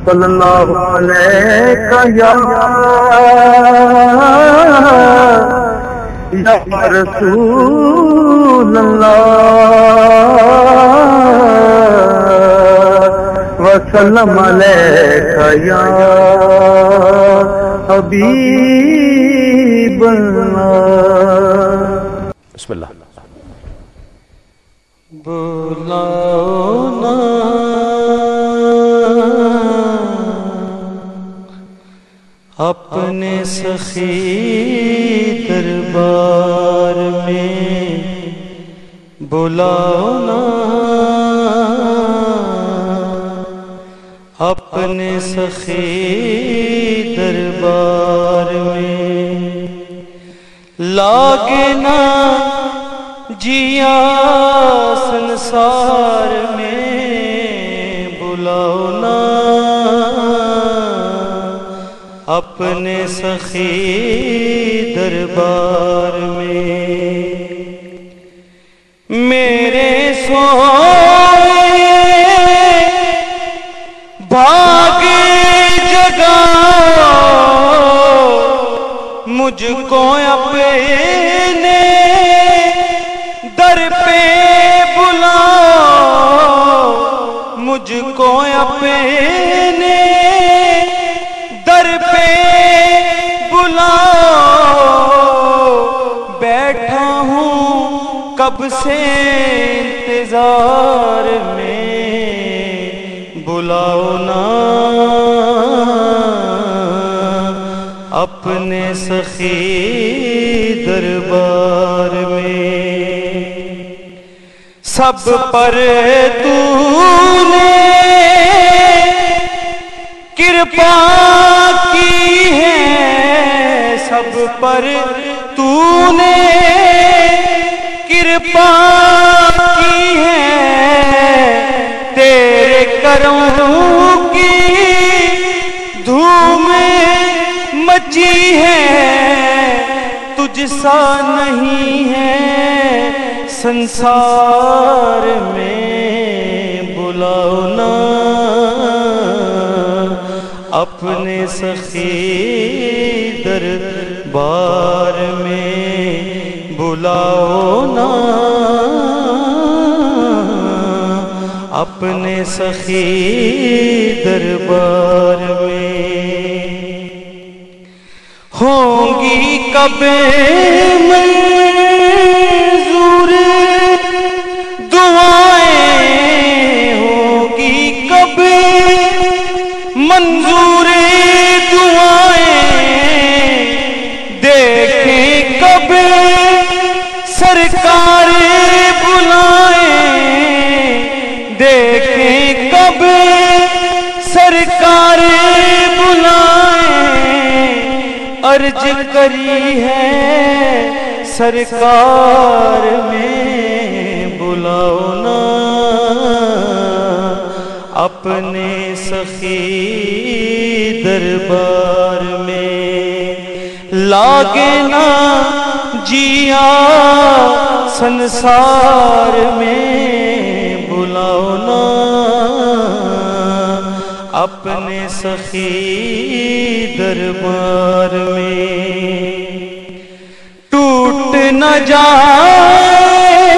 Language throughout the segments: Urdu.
صلی اللہ علیہ یا رسول اللہ وسلم علیہ یا حبیب اللہ. بسم اللہ. بلاؤنا اپنے سخی دربار میں، بلاؤنا اپنے سخی دربار میں، لاگے نہ جیا سنسار میں، بلاؤنا اپنے سخی دربار میں. میرے سوئے بھاگے جگاؤ، مجھ کو اپنے در پہ بلاؤ، مجھ کو اپنے در پہ بلاؤ. بیٹھا ہوں کب سے انتظار میں، بلاؤ نا اپنے سخی دربار میں. سب پر تو نے کرپا کی ہے، سب پر تو نے کرپا کی ہے، تیرے کرم کی دھوم مچی ہے، تجھ سا نہیں ہے سنسار میں، بلاؤ نا اپنے سخی دربار میں، بلاؤ نا اپنے سخی دربار میں. ہوں گی کب منظور دعائیں، ہوگی کب منظور دعائیں، دیکھیں کب سرکار بلائیں، دیکھیں کب سرکار بلائیں. عرض کری ہے سرکار میں، بلاؤ نا اپنے سخی دربار میں. لاگے نہ جیا سنسار میں، بلاؤ نا اپنے سخی دربار میں. ٹوٹ نہ جائے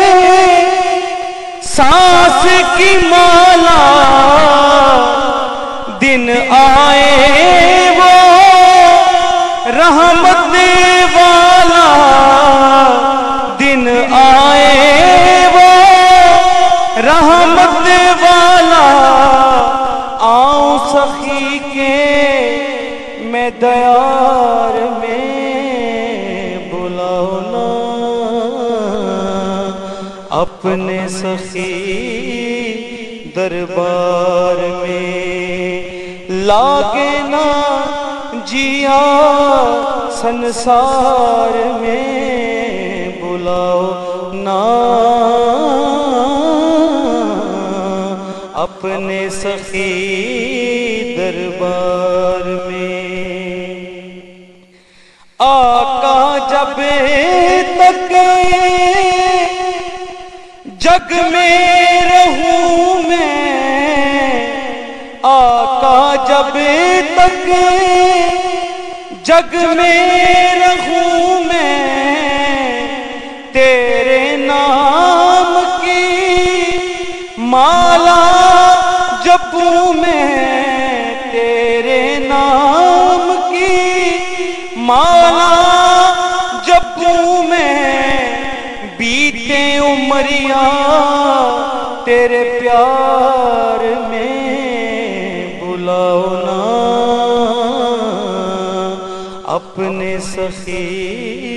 سانس کی مالا، دن آئے وہ رحمت والا، دن آئے وہ رحمت والا. آؤں سخی کے میں دیار میں، بلاؤ نا اپنے سخی دربار میں. لاگے نہ جیا سنسار میں، بلاؤ نا اپنے سخی دربار میں. آقا جب تک جگ میں رہوں میں، آقا جب تک جگ میں رہوں میں تیرے نام کی مالا جپوں میں تیرے نام کی مالا جپوں میں بیتے عمریاں تیرے پیار میں بلاؤ نا اپنے سخی